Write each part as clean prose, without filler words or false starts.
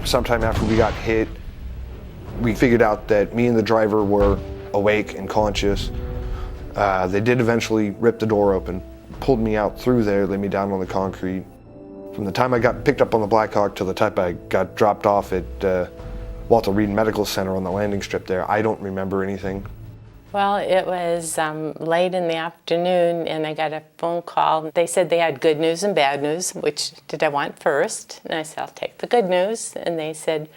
Sometime after we got hit, we figured out that me and the driver were awake and conscious. They did eventually rip the door open, pulled me out through there, laid me down on the concrete. From the time I got picked up on the Black Hawk to the time I got dropped off at Walter Reed Medical Center on the landing strip there, I don't remember anything. Well, it was late in the afternoon and I got a phone call. They said they had good news and bad news. Which did I want first? And I said, I'll take the good news. And they said,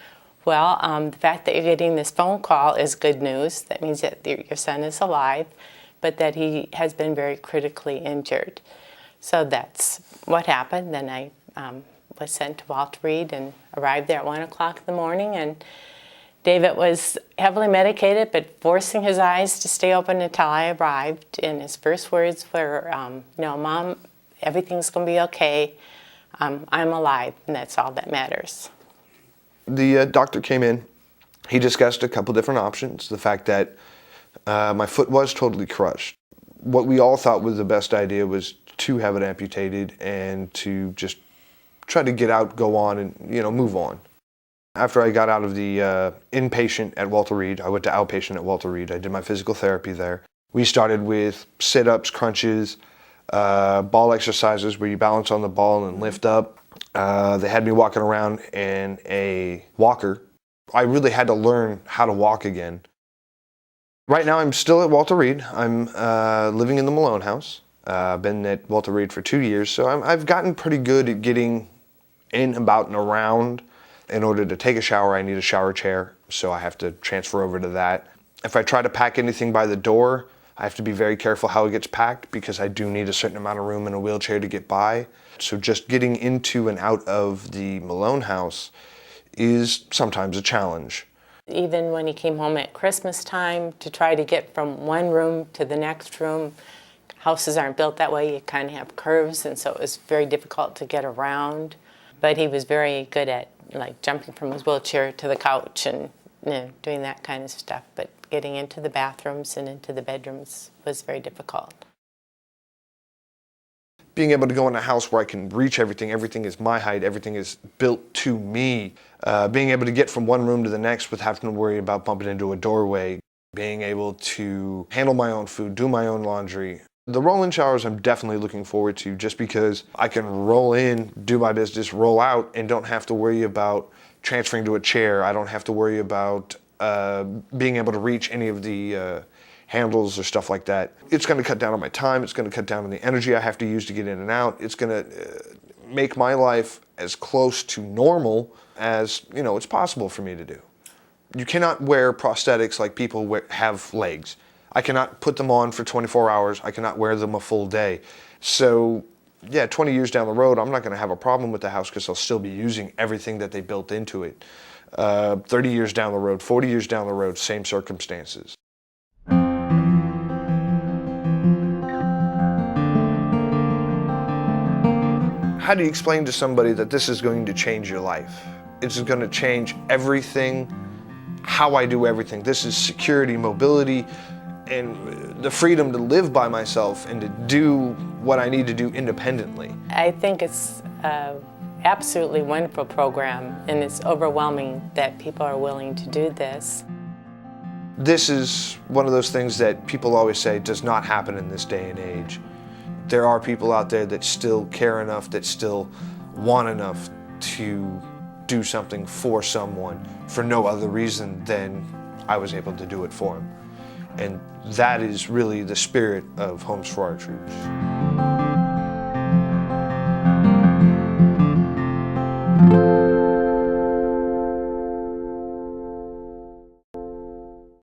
well, the fact that you're getting this phone call is good news. That means that your son is alive, but that he has been very critically injured. So that's what happened. Then I was sent to Walter Reed and arrived there at 1 o'clock in the morning. And David was heavily medicated, but forcing his eyes to stay open until I arrived. And his first words were, no, Mom, everything's going to be okay. I'm alive, and that's all that matters. The doctor came in. He discussed a couple different options. The fact that my foot was totally crushed. What we all thought was the best idea was to have it amputated and to just try to get out, go on, and move on. After I got out of the inpatient at Walter Reed, I went to outpatient at Walter Reed. I did my physical therapy there. We started with sit-ups, crunches, ball exercises where you balance on the ball and lift up. They had me walking around in a walker. I really had to learn how to walk again. Right now I'm still at Walter Reed. I'm living in the Malone house. I've been at Walter Reed for 2 years, so I've gotten pretty good at getting in, about, and around. In order to take a shower, I need a shower chair, so I have to transfer over to that. If I try to pack anything by the door, I have to be very careful how it gets packed because I do need a certain amount of room in a wheelchair to get by. So just getting into and out of the Malone house is sometimes a challenge. Even when he came home at Christmas time, to try to get from one room to the next room, houses aren't built that way, you kind of have curves, and so it was very difficult to get around. But he was very good at jumping from his wheelchair to the couch and doing that kind of stuff. But getting into the bathrooms and into the bedrooms was very difficult. Being able to go in a house where I can reach everything is my height, everything is built to me. Being able to get from one room to the next without having to worry about bumping into a doorway. Being able to handle my own food, do my own laundry. The roll-in showers I'm definitely looking forward to just because I can roll in, do my business, roll out, and don't have to worry about transferring to a chair. I don't have to worry about being able to reach any of the handles or stuff like that. It's going to cut down on my time. It's going to cut down on the energy I have to use to get in and out. It's going to make my life as close to normal as it's possible for me to do. You cannot wear prosthetics like people have legs. I cannot put them on for 24 hours. I cannot wear them a full day. So yeah, 20 years down the road, I'm not going to have a problem with the house because I'll still be using everything that they built into it. 30 years down the road, 40 years down the road, same circumstances. How do you explain to somebody that this is going to change your life? It's going to change everything, how I do everything. This is security, mobility, and the freedom to live by myself and to do what I need to do independently. I think it's an absolutely wonderful program, and it's overwhelming that people are willing to do this. This is one of those things that people always say does not happen in this day and age. There are people out there that still care enough, that still want enough to do something for someone for no other reason than I was able to do it for them. And that is really the spirit of Homes for Our Troops.